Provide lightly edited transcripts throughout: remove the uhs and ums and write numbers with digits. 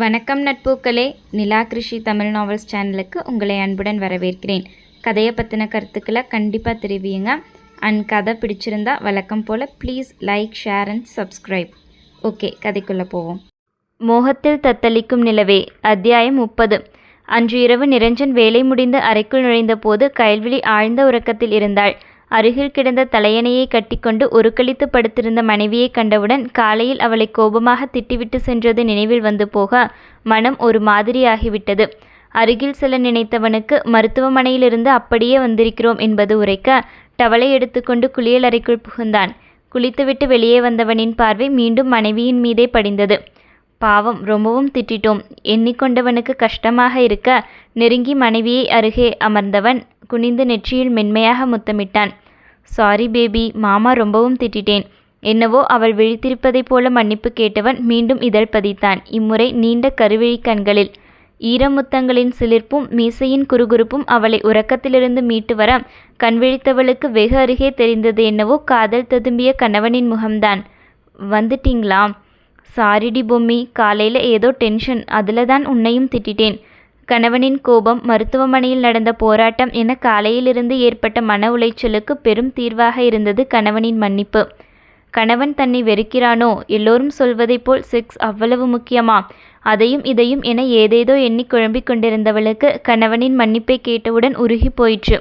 வணக்கம் நட்பூக்களே, நிலா கிருஷி தமிழ் நாவல்ஸ் சேனலுக்கு உங்களை அன்புடன் வரவேற்கிறேன். கதையை பற்றின கருத்துக்களை கண்டிப்பாக தெரிவியுங்க. அண்ட் கதை பிடிச்சிருந்தா வழக்கம் போல் please like, share and subscribe. Okay, கதைக்குள்ளே போவோம். மோகத்தில் தத்தளிக்கும் நிலவே. அத்தியாயம் 30. அன்று இரவு நிரஞ்சன் வேலை முடிந்து அறைக்குள் நுழைந்த போது கயல்விழி ஆழ்ந்த உறக்கத்தில் இருந்தாள். அருகில் கிடந்த தலையணையை கட்டிக்கொண்டு உருக்களித்து படுத்திருந்த மனைவியை கண்டவுடன் காலையில் அவளை கோபமாக திட்டிவிட்டு சென்றது நினைவில் வந்து போக மனம் ஒரு மாதிரியாகிவிட்டது. அருகில் செல்ல நினைத்தவனுக்கு மருத்துவமனையிலிருந்து அப்படியே வந்திருக்கிறோம் என்பது உரைக்க டவலை எடுத்துக்கொண்டு குளியல் அறைக்குள் புகுந்தான். குளித்துவிட்டு வெளியே வந்தவனின் பார்வை மீண்டும் மனைவியின் மீதே படிந்தது. பாவம், ரொம்பவும் திட்டிட்டோம் எண்ணிக்கொண்டவனுக்கு கஷ்டமாக இருக்க நெருங்கி மனைவியை அருகே அமர்ந்தவன் குனிந்து நெற்றியில் மென்மையாக முத்தமிட்டான். சாரி பேபி, மாமா ரொம்பவும் திட்டிட்டேன். என்னவோ அவள் விழித்திருப்பதைப் போல மன்னிப்பு கேட்டவன் மீண்டும் இதழ் பதித்தான். இம்முறை நீண்ட கருவிழி கண்களில் ஈரமுத்தங்களின் சிலிர்ப்பும் மீசையின் குறுகுறுப்பும் அவளை உறக்கத்திலிருந்து மீட்டு வர கண்விழித்தவளுக்கு வெகு அருகே தெரிந்தது என்னவோ காதல் ததும்பிய கணவனின் முகம்தான். வந்துட்டீங்களா? சாரிடி பொம்மி, காலையில் ஏதோ டென்ஷன், அதில் தான் உன்னையும் திட்டிட்டேன். கணவனின் கோபம், மருத்துவமனையில் நடந்த போராட்டம் என காலையிலிருந்து ஏற்பட்ட மன உளைச்சலுக்கு பெரும் தீர்வாக இருந்தது கணவனின் மன்னிப்பு. கணவன் தன்னை வெறுக்கிறானோ? எல்லோரும் சொல்வதைப் போல் செக்ஸ் அவ்வளவு முக்கியமா? அதையும் இதையும் என ஏதேதோ எண்ணி குழம்பிக் கொண்டிருந்தவளுக்கு கணவனின் மன்னிப்பை கேட்டவுடன் உருகி போயிற்று.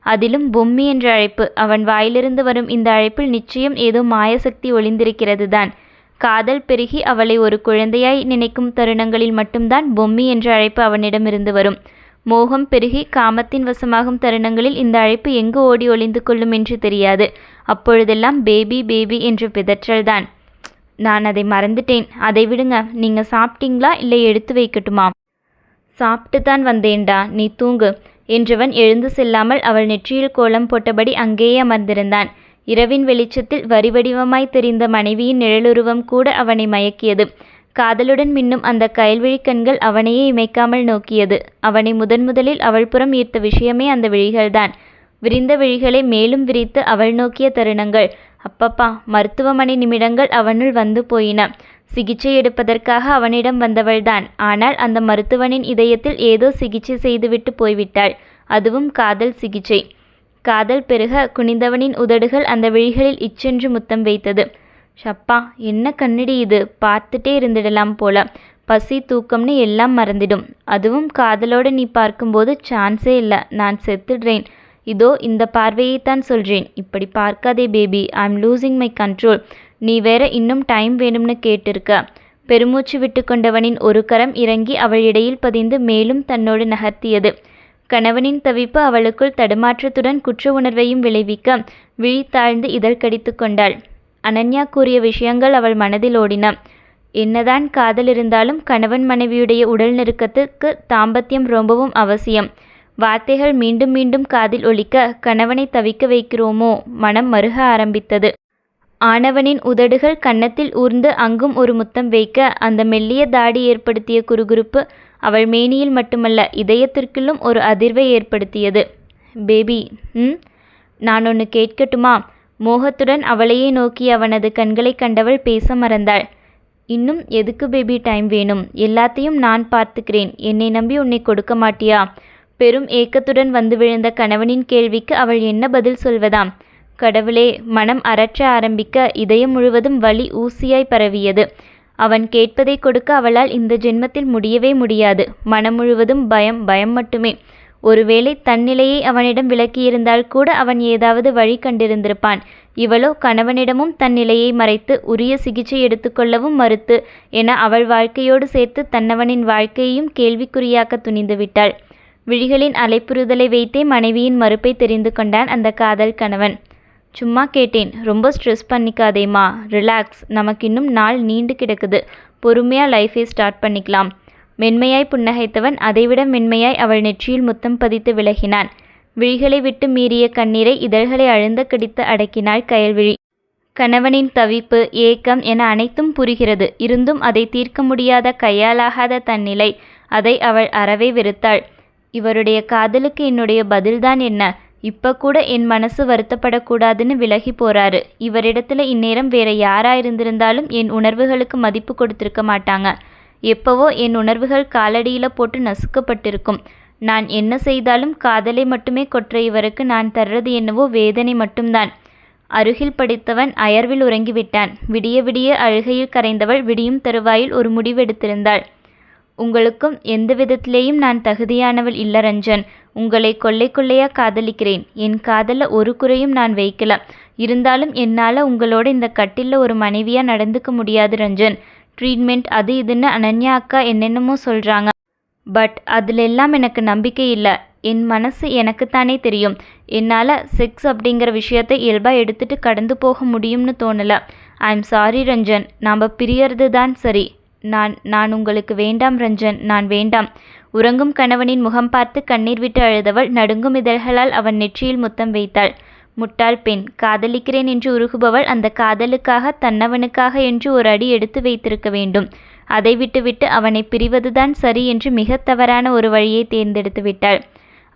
அதிலும் பொம்மி என்ற அழைப்பு. அவன் வாயிலிருந்து வரும் இந்த அழைப்பில் நிச்சயம் ஏதோ மாயசக்தி ஒளிந்திருக்கிறது தான். காதல் பெருகி அவளை ஒரு குழந்தையாய் நினைக்கும் தருணங்களில் மட்டும்தான் பொம்மி என்ற அழைப்பு அவனிடமிருந்து வரும். மோகம் பெருகி காமத்தின் வசமாகும் தருணங்களில் இந்த அழைப்பு எங்கு ஓடி ஒளிந்து கொள்ளும் என்று தெரியாது. அப்பொழுதெல்லாம் பேபி பேபி என்று பிதற்றல்தான். நான் அதை மறந்துட்டேன். அதை விடுங்க. நீங்க சாப்பிட்டீங்களா, இல்லை எடுத்து வைக்கட்டுமா? சாப்பிட்டு தான் வந்தேன்டா, நீ தூங்கு என்றவன் எழுந்து செல்லாமல் அவள் நெற்றியில் கோலம் போட்டபடி அங்கேயே அமர்ந்திருந்தான். இரவின் வெளிச்சத்தில் வரிவடிவமாய் தெரிந்த மனைவியின் நிழலுருவம் கூட அவனை மயக்கியது. காதலுடன் மின்னும் அந்த கயல்விழி கண்கள் அவனையே இமைக்காமல் நோக்கியது. அவனை முதலில் அவள் புறம் ஈர்த்த விஷயமே அந்த விழிகள்தான். விரிந்த விழிகளை மேலும் விரித்து அவள் நோக்கிய தருணங்கள், அப்பப்பா, மருத்துவமனை நிமிடங்கள் அவனுள் வந்து போயின. சிகிச்சை எடுப்பதற்காக அவனிடம் வந்தவள்தான். ஆனால் அந்த மருத்துவனின் இதயத்தில் ஏதோ சிகிச்சை செய்துவிட்டு போய்விட்டாள். அதுவும் காதல் சிகிச்சை. காதல் பெருக குனிந்தவனின் உதடுகள் அந்த விழிகளில் இச்சென்று முத்தம் வைத்தது. ஷப்பா, என்ன கண்ணடி இது! பார்த்துட்டே இருந்திடலாம் போல. பசி, தூக்கம்னு எல்லாம் மறந்திடும். அதுவும் காதலோடு நீ பார்க்கும்போது சான்ஸே இல்லை. நான் செத்துடுறேன். இதோ இந்த பார்வையைத்தான் சொல்கிறேன். இப்படி பார்க்காதே baby, I am losing my control. நீ வேற இன்னும் டைம் வேணும்னு கேட்டிருக்க. பெருமூச்சு விட்டு கொண்டவனின் ஒரு கரம் இறங்கி அவள் இடையில் பதிந்து மேலும் தன்னோடு நகர்த்தியது. கணவனின் தவிப்பு அவளுக்குள் தடுமாற்றத்துடன் குற்ற உணர்வையும் விளைவிக்க விழி தாழ்ந்து இதழ் கடித்து கொண்டாள். அனன்யா கூறிய விஷயங்கள் அவள் மனதில் ஓடின. என்னதான் காதல் இருந்தாலும் கணவன் மனைவியுடைய உடல் நெருக்கத்துக்கு தாம்பத்தியம் ரொம்பவும் அவசியம். வார்த்தைகள் மீண்டும் மீண்டும் காதில் ஒலிக்க கணவனை தவிக்க வைக்கிறோமோ மனம் மருக ஆரம்பித்தது. ஆணவனின் உதடுகள் கன்னத்தில் ஊர்ந்து அங்கும் ஒரு முத்தம் வைக்க அந்த மெல்லிய தாடி ஏற்படுத்திய குறுகுறுப்பு அவள் மேனியில் மட்டுமல்ல இதயத்திற்குள்ளும் ஒரு அதிர்வை ஏற்படுத்தியது. பேபி, நான் ஒன்று கேட்கட்டுமா? மோகத்துடன் அவளையே நோக்கி அவனது கண்களை கண்டவள் பேச மறந்தாள். இன்னும் எதுக்கு பேபி டைம் வேணும்? எல்லாத்தையும் நான் பார்த்துக்கிறேன். என்னை நம்பி உன்னை கொடுக்க மாட்டியா? பெரும் ஏக்கத்துடன் வந்து விழுந்த கணவனின் கேள்விக்கு அவள் என்ன பதில் சொல்வதாம்? கடவுளே! மனம் அரற்ற ஆரம்பிக்க இதயம் முழுவதும் வலி ஊசியாய் பரவியது. அவன் கேட்பதை கொடுக்க அவளால் இந்த ஜென்மத்தில் முடியவே முடியாது. மனம் முழுவதும் பயம், பயம் மட்டுமே. ஒருவேளை தன்னிலையை அவனிடம் விளக்கியிருந்தால் கூட அவன் ஏதாவது வழி கண்டிருந்திருப்பான். இவளோ கணவனிடமும் தன் நிலையை மறைத்து உரிய சிகிச்சை எடுத்துக்கொள்ளவும் மறுத்து என அவள் வாழ்க்கையோடு சேர்த்து தன்னவனின் வாழ்க்கையையும் கேள்விக்குறியாக்க துணிந்து விட்டாள். விழிகளின் அலைப்புறுதலை வைத்தே மனைவியின் மறுப்பை தெரிந்து கொண்டான் அந்த காதல் கணவன். சும்மா கேட்டேன். ரொம்ப ஸ்ட்ரெஸ் பண்ணிக்காதேம்மா, ரிலாக்ஸ். நமக்கு இன்னும் நாள் நீண்டு கிடக்குது. பொறுமையாக லைஃபை ஸ்டார்ட் பண்ணிக்கலாம். மென்மையாய் புன்னகைத்தவன் அதைவிட மென்மையாய் அவள் நெற்றியில் முத்தம் பதித்து விலகினான். விழிகளை விட்டு மீறிய கண்ணீரை இதழ்களை அழுந்த கடித்து அடக்கினாள் கயல்விழி. கணவனின் தவிப்பு, ஏக்கம் என அனைத்தும் புரிகிறது. இருந்தும் அதை தீர்க்க முடியாத, கையாலாகாத தன்னிலை, அதை அவள் அறவே வெறுத்தாள். இவருடைய காதலுக்கு என்னுடைய பதில்தான் என்ன? இப்போ கூட என் மனசு வருத்தப்படக்கூடாதுன்னு விலகி போறாரு. இவரிடத்துல இந்நேரம் வேற யாரா இருந்திருந்தாலும் என் உணர்வுகளுக்கு மதிப்பு கொடுத்திருக்க மாட்டாங்க. எப்பவோ என் உணர்வுகள் காலடியில் போட்டு நசுக்கப்பட்டிருக்கும். நான் என்ன செய்தாலும் காதலை மட்டுமே கொற்ற இவருக்கு நான் தர்றது என்னவோ வேதனை மட்டும்தான். அருகில் படித்தவன் அயர்வில் உறங்கிவிட்டான். விடிய விடிய அழுகையில் கரைந்தவள் விடியும் தருவாயில் ஒரு முடிவெடுத்திருந்தாள். உங்களுக்கும் எந்த விதத்திலேயும் நான் தகுதியானவள் இல்ல ரஞ்சன். உங்களை கொள்ளை கொள்ளையா காதலிக்கிறேன். என் காதல ஒரு குறையும் நான் வைக்கல. இருந்தாலும் என்னால் உங்களோட இந்த கட்டில்ல ஒரு மனைவியா நடந்துக்க முடியாது ரஞ்சன். ட்ரீட்மெண்ட் அது இதுன்னு அனன்யா அக்கா என்னென்னமோ சொல்கிறாங்க. பட் அதில் எல்லாம் எனக்கு நம்பிக்கை இல்லை. என் மனசு எனக்குத்தானே தெரியும். என்னால் செக்ஸ் அப்படிங்கிற விஷயத்தை இயல்பாக எடுத்துகிட்டு கடந்து போக முடியும்னு தோணலை. I am sorry Ranjan. நாம் பிரியறது தான் சரி. நான் உங்களுக்கு வேண்டாம் ரஞ்சன். நான் வேண்டாம். உறங்கும் கணவனின் முகம் பார்த்து கண்ணீர் விட்டு அழுதவள் நடுங்கும் இதழ்களால் அவன் நெற்றியில் முத்தம் வைத்தாள். முட்டாள் பெண். காதலிக்கிறேன் என்று உருகுபவள் அந்த காதலுக்காக தன்னவனுக்காக என்று ஒரு அடி எடுத்து வைத்திருக்க வேண்டும். அதை விட்டுவிட்டு அவனை பிரிவதுதான் சரி என்று மிக தவறான ஒரு வழியை தேர்ந்தெடுத்து விட்டாள்.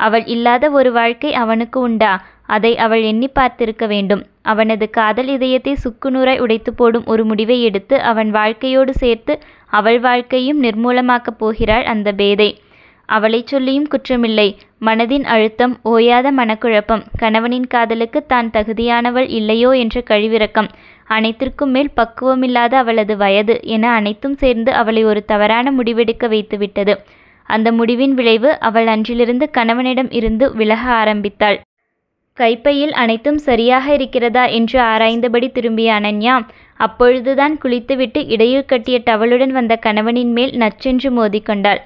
அவள் இல்லாத ஒரு வாழ்க்கை அவனுக்கு உண்டா? அதை அவள் எண்ணி பார்த்திருக்க வேண்டும். அவனது காதல் இதயத்தை சுக்குநூறாய் உடைத்து போடும் ஒரு முடிவை எடுத்து அவன் வாழ்க்கையோடு சேர்த்து அவள் வாழ்க்கையும் நிர்மூலமாக்கப் போகிறாள் அந்த பேதை. அவளை சொல்லியும் குற்றமில்லை. மனதின் அழுத்தம், ஓயாத மனக்குழப்பம், கணவனின் காதலுக்கு தான் தகுதியானவள் இல்லையோ என்ற கழிவிறக்கம், அனைத்திற்கும் மேல் பக்குவமில்லாத அவளது வயது என அனைத்தும் சேர்ந்து அவளை ஒரு தவறான முடிவெடுக்க வைத்துவிட்டது. அந்த முடிவின் விளைவு அவள் அன்றிலிருந்து கணவனிடம் இருந்து விலக ஆரம்பித்தாள். கைப்பையில் அனைத்தும் சரியாக இருக்கிறதா என்று ஆராய்ந்தபடி திரும்பிய அனன்யா அப்பொழுதுதான் குளித்துவிட்டு இடையில் கட்டிய டவலுடன் வந்த கணவனின் மேல் நச்சென்று மோதிக்கொண்டாள்.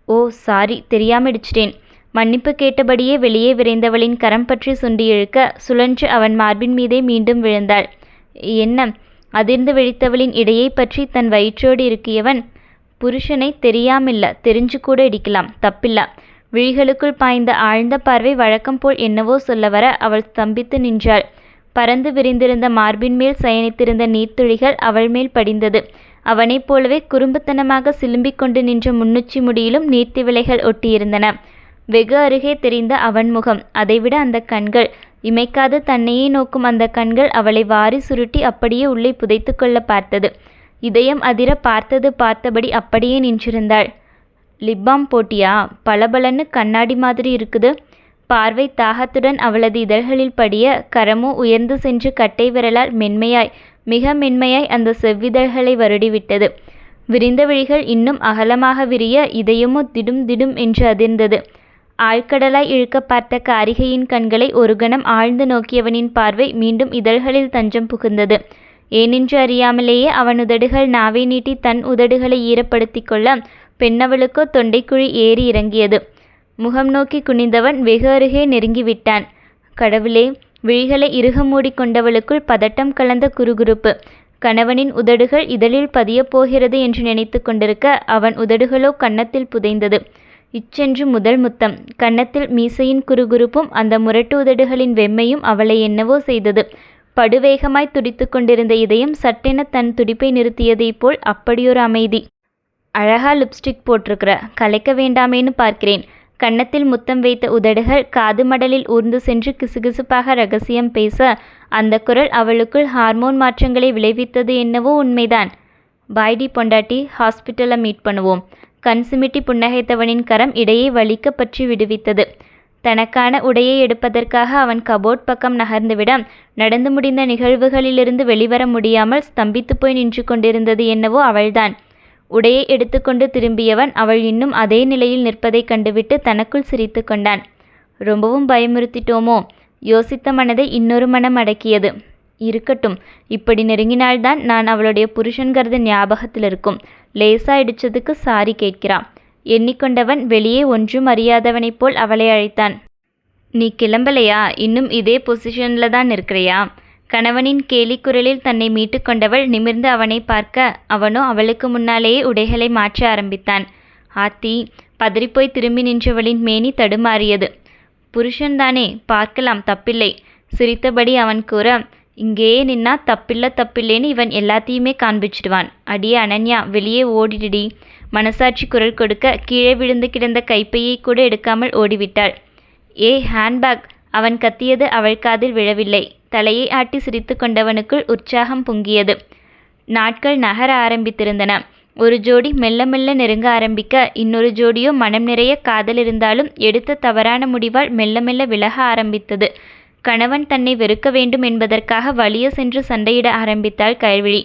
ஓ சாரி, தெரியாமடிச்சிட்டேன். மன்னிப்பு கேட்டபடியே வெளியே விரைந்தவளின் கரம் பற்றி சுண்டி இழுக்க சுழன்று அவன் மார்பின் மீதே மீண்டும் விழுந்தாள். என்ன? அதிர்ந்து விழித்தவளின் இடையை பற்றி தன் வயிற்றோடு இருக்கியவன், புருஷனை தெரியாமில்ல, தெரிஞ்சு கூட இடிக்கலாம், தப்பில்ல. விழிகளுக்குள் பாய்ந்த ஆழ்ந்த பார்வை வழக்கம் போல் என்னவோ சொல்ல வர அவள் ஸ்தம்பித்து நின்றாள். பறந்து விரிந்திருந்த மார்பின் மேல் சயனித்திருந்த நீர்த்துளிகள் அவள் மேல் படிந்தது. அவனைப் போலவே குறும்புத்தனமாக சிலும்பிக் கொண்டு நின்ற முன்னுச்சி முடியிலும் நீர்த்திவிலைகள் ஒட்டியிருந்தன. வெகு அருகே தெரிந்த அவன் முகம், அதைவிட அந்த கண்கள், இமைக்காது தன்னையே நோக்கும் அந்த கண்கள் அவளை வாரி சுருட்டி அப்படியே உள்ளே புதைத்து கொள்ள பார்த்தது. இதயம் அதிர பார்த்தபடி அப்படியே நின்றிருந்தாள். லிப்பாம் போட்டியா? பளபளன்னு கண்ணாடி மாதிரி இருக்குது. பார்வை தாகத்துடன் அவளது இதழ்களில் படிய கரமோ உயர்ந்து சென்று கட்டை விரலால் மென்மையாய், மிக மென்மையாய் அந்த செவ்விதழ்களை வருடிவிட்டது. விரிந்த விழிகள் இன்னும் அகலமாக விரிய இதயமோ திடும் திடும் என்று அதிர்ந்தது. ஆழ்கடலாய் இழுக்க பார்த்த காரிகையின் கண்களை ஒரு கணம் ஆழ்ந்து நோக்கியவனின் பார்வை மீண்டும் இதழ்களில் தஞ்சம் புகுந்தது. ஏனென்று அறியாமலேயே அவன் உதடுகள் நாவை நீட்டி தன் உதடுகளை ஈரப்படுத்தி கொள்ள பெண்ணவளுக்கோ தொண்டைக்குழி ஏறி இறங்கியது. முகம் நோக்கி குனிந்தவன் வெகு அருகே நெருங்கிவிட்டான். கடவுளே! விழிகளை இறுக மூடி கொண்டவளுக்குள் பதட்டம் கலந்த குறுகுறுப்பு. கணவனின் உதடுகள் இதழில் பதியப் போகிறது என்று நினைத்து கொண்டிருக்க அவன் உதடுகளோ கன்னத்தில் புதைந்தது. இச்சென்று முதல் முத்தம். கன்னத்தில் மீசையின் குறுகுறுப்பும் அந்த முரட்டு உதடுகளின் வெம்மையும் அவளை என்னவோ செய்தது. படுவேகமாய் துடித்து கொண்டிருந்த இதயம் சட்டென தன் துடிப்பை நிறுத்தியதைப் போல் அப்படியொரு அமைதி. அழகா லிப்ஸ்டிக் போட்டிருக்கிற, கலைக்க வேண்டாமேன்னு பார்க்கிறேன். கன்னத்தில் முத்தம் வைத்த உதடுகள் காது மடலில் ஊர்ந்து சென்று கிசுகிசுப்பாக ரகசியம் பேச அந்த குரல் அவளுக்குள் ஹார்மோன் மாற்றங்களை விளைவித்தது என்னவோ உண்மைதான். பாய்டி பொண்டாட்டி, ஹாஸ்பிட்டலில் மீட் பண்ணுவோம். கண் சிமிட்டி புன்னகைத்தவனின் கரம் இடையே வலிக்க பற்றி விடுவித்தது. தனக்கான உடையை எடுப்பதற்காக அவன் கபோர்ட் பக்கம் நகர்ந்துவிட நடந்து முடிந்த நிகழ்வுகளிலிருந்து வெளிவர முடியாமல் ஸ்தம்பித்து போய் நின்று கொண்டிருந்தது என்னவோ அவள்தான். உடையை எடுத்துக்கொண்டு திரும்பியவன் அவள் இன்னும் அதே நிலையில் நிற்பதை கண்டுவிட்டு தனக்குள் சிரித்து கொண்டான். ரொம்பவும் பயமுறுத்திட்டோமோ? யோசித்த மனதை இன்னொரு மனம் அடக்கியது. இருக்கட்டும், இப்படி நெருங்கினால்தான் நான் அவளுடைய புருஷன்கிறது ஞாபகத்தில் இருக்கும். லேசா இடிச்சதுக்கு சாரி கேட்கிறான் எண்ணிக்கொண்டவன் வெளியே ஒன்றும் அறியாதவனைப் போல் அவளை அழைத்தான். நீ கிளம்பலையா? இன்னும் இதே பொசிஷனில் தான் இருக்கிறையா? கணவனின் கேலிக்குரலில் தன்னை மீட்டு கொண்டவள் நிமிர்ந்து அவனை பார்க்க அவனோ அவளுக்கு முன்னாலேயே உடைகளை மாற்ற ஆரம்பித்தான். ஆத்தி! பதறிப்போய் திரும்பி நின்றவளின் மேனி தடுமாறியது. புருஷன்தானே, பார்க்கலாம், தப்பில்லை. சிரித்தபடி அவன் கூற, இங்கேயே நின்னா தப்பில்லைன்னு இவன் எல்லாத்தையுமே காண்பிச்சிடுவான். அடியே அனன்யா, வெளியே ஓடிடுடி. மனசாட்சி குரல் கொடுக்க கீழே விழுந்து கிடந்த கைப்பையை கூட எடுக்காமல் ஓடிவிட்டாள். ஏ ஹேண்ட்பேக்! அவன் கத்தியது அவள் காதில் விழவில்லை. தலையை ஆட்டி சிரித்து கொண்டவனுக்குள் உற்சாகம் பொங்கியது. நாட்கள் நகர ஆரம்பித்திருந்தன. ஒரு ஜோடி மெல்ல மெல்ல நெருங்க ஆரம்பிக்க, இன்னொரு ஜோடியோ மனம் நிறைய காதல் இருந்தாலும் எடுத்த தவறான முடிவால் மெல்ல மெல்ல விலக ஆரம்பித்தது. கணவன் தன்னை வெறுக்க வேண்டும் என்பதற்காக வலிய சென்று சண்டையிட ஆரம்பித்தாள் கயல்விழி.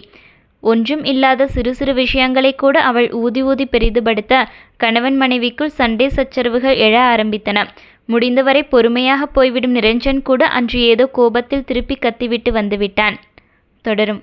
ஒன்றும் இல்லாத சிறு சிறு விஷயங்களை கூட அவள் ஊதி ஊதி பெரிதுபடுத்த, கணவன் மனைவிக்குள் சண்டை சச்சரவுகள் எழ ஆரம்பித்தன. முடிந்தவரை பொறுமையாக போய்விடும் நிரஞ்சன் கூட அன்று ஏதோ கோபத்தில் திருப்பி கத்திவிட்டு வந்துவிட்டான். தொடரும்.